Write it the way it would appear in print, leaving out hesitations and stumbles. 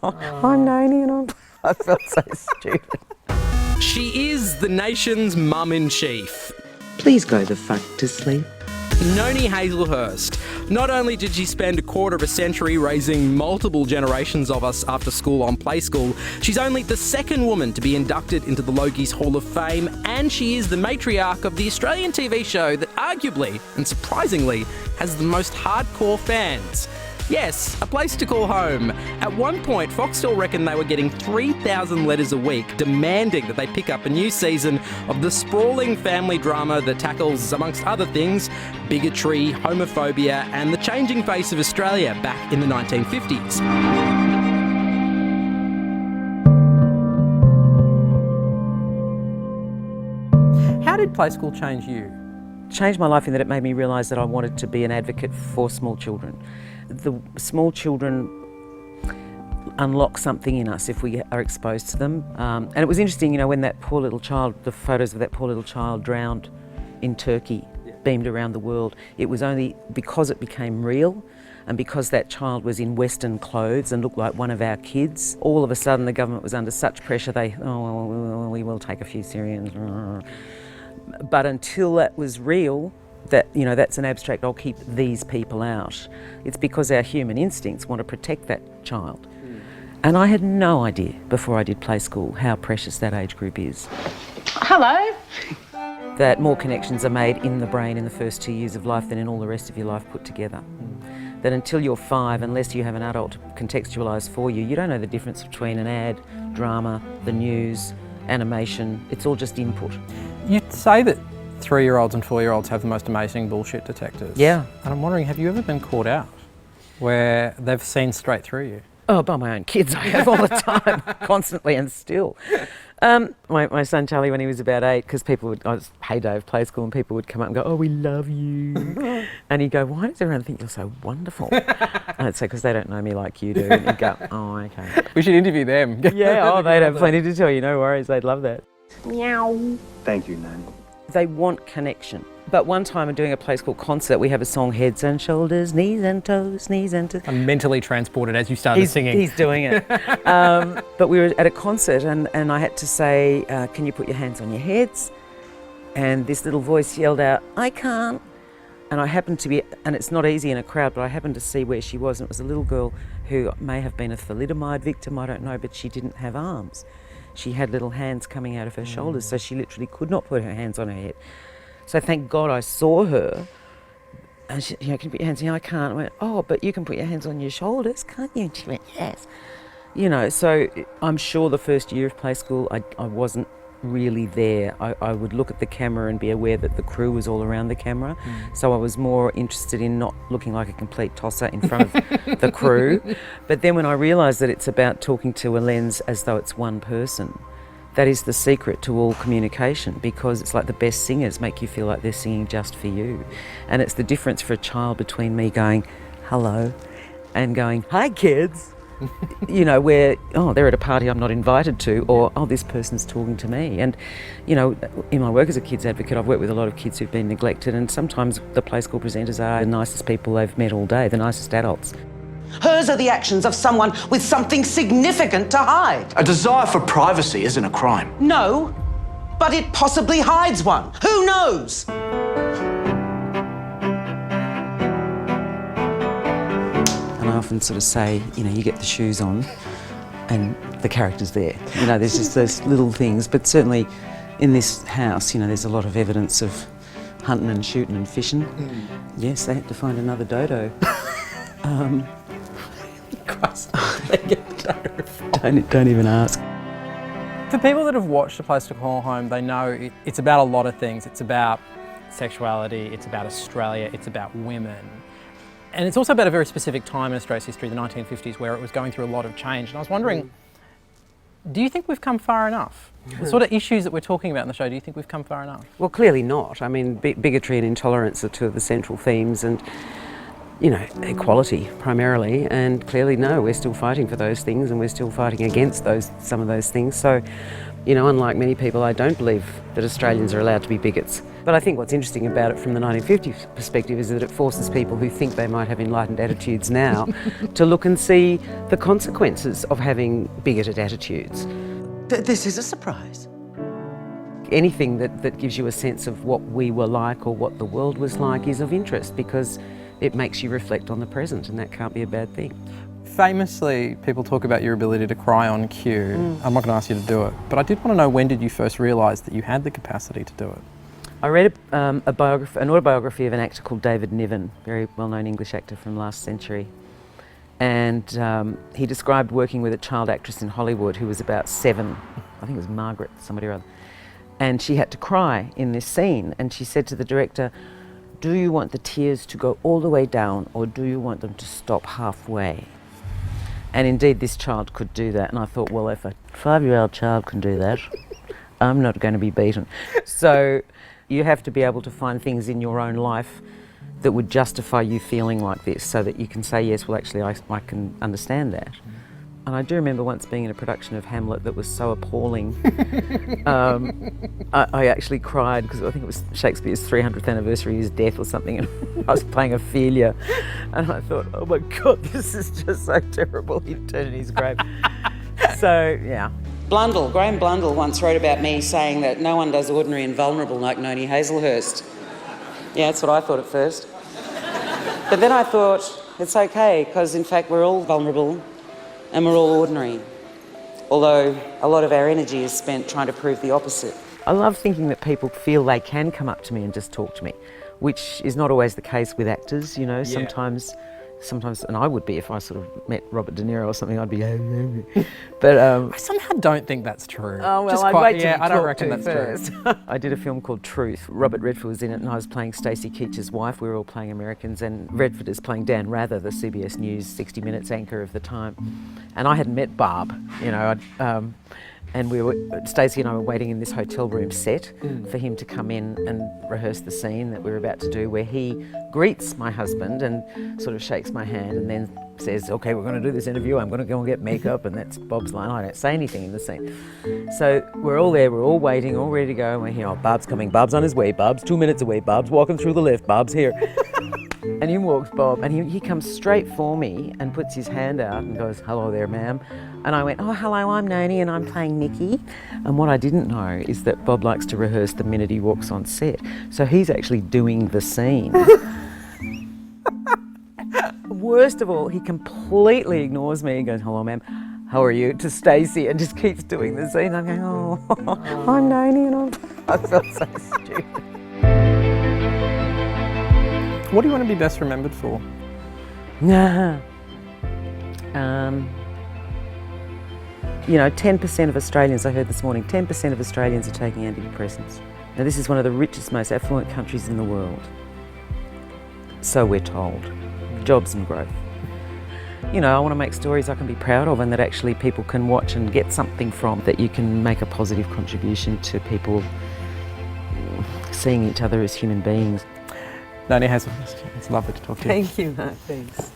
I'm Noni and I felt so stupid. She is the nation's mum-in-chief. Please go the fuck to sleep. Noni Hazlehurst. Not only did she spend a quarter of a century raising multiple generations of us after school on Play School, she's only the second woman to be inducted into the Logies Hall of Fame, and she is the matriarch of the Australian TV show that arguably, and surprisingly, has the most hardcore fans. Yes, a place to call home. At one point, Foxtel reckoned they were getting 3,000 letters a week demanding that they pick up a new season of the sprawling family drama that tackles, amongst other things, bigotry, homophobia, and the changing face of Australia back in the 1950s. How did Play School change you? Changed my life in that it made me realise that I wanted to be an advocate for small children. The small children unlock something in us if we are exposed to them. And it was interesting, you know, when that poor little child, the photos of that poor little child drowned in Turkey, beamed around the world. It was only because it became real and because that child was in Western clothes and looked like one of our kids. All of a sudden the government was under such pressure, we will take a few Syrians. But until that was real, that, you know, that's an abstract, I'll keep these people out. It's because our human instincts want to protect that child. And I had no idea before I did Play School how precious that age group is. Hello. That more connections are made in the brain in the first 2 years of life than in all the rest of your life put together. That until you're 5, unless you have an adult to contextualise for you, you don't know the difference between an ad, drama, the news, animation. It's all just input. You say that 3-year-olds and 4-year-olds have the most amazing bullshit detectors. Yeah. And I'm wondering, have you ever been caught out where they've seen straight through you? Oh, by my own kids, I have all the time, constantly and still. My son Charlie, when he was about 8, because people would, I was heyday of Play School, and people would come up and go, "Oh, we love you," and he'd go, "Why does everyone think you're so wonderful?" And I'd say, "Because they don't know me like you do." And he'd go, "Oh, okay." We should interview them. Yeah, oh, they'd have plenty to tell you. No worries, they'd love that. Meow. Thank you, Noni. They want connection. But one time, doing a Play School concert, we have a song, Heads and Shoulders, Knees and Toes, Knees and Toes. I'm mentally transported as you started singing. He's doing it. But we were at a concert and I had to say, "Can you put your hands on your heads?" And this little voice yelled out, "I can't." And I happened to be, and it's not easy in a crowd, but I happened to see where she was, and it was a little girl who may have been a thalidomide victim, I don't know, but she didn't have arms. She had little hands coming out of her shoulders, so she literally could not put her hands on her head. So thank God I saw her. And she, "Can you put your hands?" "Yeah, I can't." I went, "Oh, but you can put your hands on your shoulders, can't you?" And she went, "Yes." You know, so I'm sure the first year of Play School, I wasn't really there. I would look at the camera and be aware that the crew was all around the camera. So I was more interested in not looking like a complete tosser in front of the crew. But then when I realised that it's about talking to a lens as though it's one person, that is the secret to all communication, because it's like the best singers make you feel like they're singing just for you. And it's the difference for a child between me going, "Hello," and going, "Hi, kids." You know, where, oh, they're at a party I'm not invited to, or, oh, this person's talking to me. And, you know, in my work as a kids advocate, I've worked with a lot of kids who've been neglected, and sometimes the Play School presenters are the nicest people they've met all day, the nicest adults. Hers are the actions of someone with something significant to hide. A desire for privacy isn't a crime. No, but it possibly hides one. Who knows? And I often sort of say, you know, you get the shoes on and the character's there. You know, there's just those little things. But certainly in this house, you know, there's a lot of evidence of hunting and shooting and fishing. Yes, they had to find another dodo. Christ, they get terrified. Don't even ask. For people that have watched A Place to Call Home, they know it's about a lot of things. It's about sexuality, it's about Australia, it's about women. And it's also about a very specific time in Australia's history, the 1950s, where it was going through a lot of change. And I was wondering, do you think we've come far enough? The sort of issues that we're talking about in the show, do you think we've come far enough? Well, clearly not. I mean, bigotry and intolerance are two of the central themes, and you know, equality primarily, and clearly no, we're still fighting for those things and we're still fighting against some of those things. So, you know, unlike many people, I don't believe that Australians are allowed to be bigots. But I think what's interesting about it from the 1950s perspective is that it forces people who think they might have enlightened attitudes now to look and see the consequences of having bigoted attitudes. This is a surprise. Anything that gives you a sense of what we were like or what the world was like is of interest, because it makes you reflect on the present, and that can't be a bad thing. Famously, people talk about your ability to cry on cue. I'm not going to ask you to do it, but I did want to know, when did you first realise that you had the capacity to do it? I read an autobiography of an actor called David Niven, very well-known English actor from last century. And he described working with a child actress in Hollywood who was about 7, I think it was Margaret, somebody or other. And she had to cry in this scene, and she said to the director, "Do you want the tears to go all the way down, or do you want them to stop halfway?" And indeed this child could do that, and I thought, well, if a 5-year-old child can do that, I'm not going to be beaten. So you have to be able to find things in your own life that would justify you feeling like this, so that you can say, yes, well actually I can understand that. And I do remember once being in a production of Hamlet that was so appalling. I actually cried because I think it was Shakespeare's 300th anniversary of his death or something, and I was playing Ophelia, and I thought, oh my God, this is just so terrible. He'd turn in his grave. So, yeah. Graham Blundell once wrote about me saying that no one does ordinary and vulnerable like Noni Hazlehurst. Yeah, that's what I thought at first. But then I thought, it's okay, because in fact we're all vulnerable and we're all ordinary. Although a lot of our energy is spent trying to prove the opposite. I love thinking that people feel they can come up to me and just talk to me, which is not always the case with actors, you know. Sometimes, and I would be if I sort of met Robert De Niro or something, I'd be, but I somehow don't think that's true. Oh, well, Just I'd wait till I don't reckon that's first. true. I did a film called Truth. Robert Redford was in it, and I was playing Stacey Keach's wife. We were all playing Americans, and Redford is playing Dan Rather, the CBS News 60 Minutes anchor of the time. And I hadn't met Barb, you know, and Stacey and I were waiting in this hotel room set for him to come in and rehearse the scene that we were about to do, where he greets my husband and sort of shakes my hand and then says, okay, we're going to do this interview, I'm going to go and get makeup, and that's Bob's line. I don't say anything in the scene. So we're all there, we're all waiting, all ready to go, and we're here, oh, Barb's coming, Barb's on his way, Barb's 2 minutes away, Barb's walking through the lift, Barb's here. And in walks Bob, and he comes straight for me and puts his hand out and goes, hello there, ma'am. And I went, oh, hello, I'm Noni and I'm playing Nikki. And what I didn't know is that Bob likes to rehearse the minute he walks on set. So he's actually doing the scene. Worst of all, he completely ignores me and goes, hello, ma'am, how are you, to Stacey, and just keeps doing the scene. I'm going, oh, I'm Noni, and I felt so stupid. What do you want to be best remembered for? You know, 10% of Australians, I heard this morning, 10% of Australians are taking antidepressants. Now, this is one of the richest, most affluent countries in the world. So we're told. Jobs and growth. You know, I want to make stories I can be proud of and that actually people can watch and get something from, that you can make a positive contribution to people seeing each other as human beings. Noni Hazlehurst, it's lovely to talk to you. Thank you, Mark. Thanks.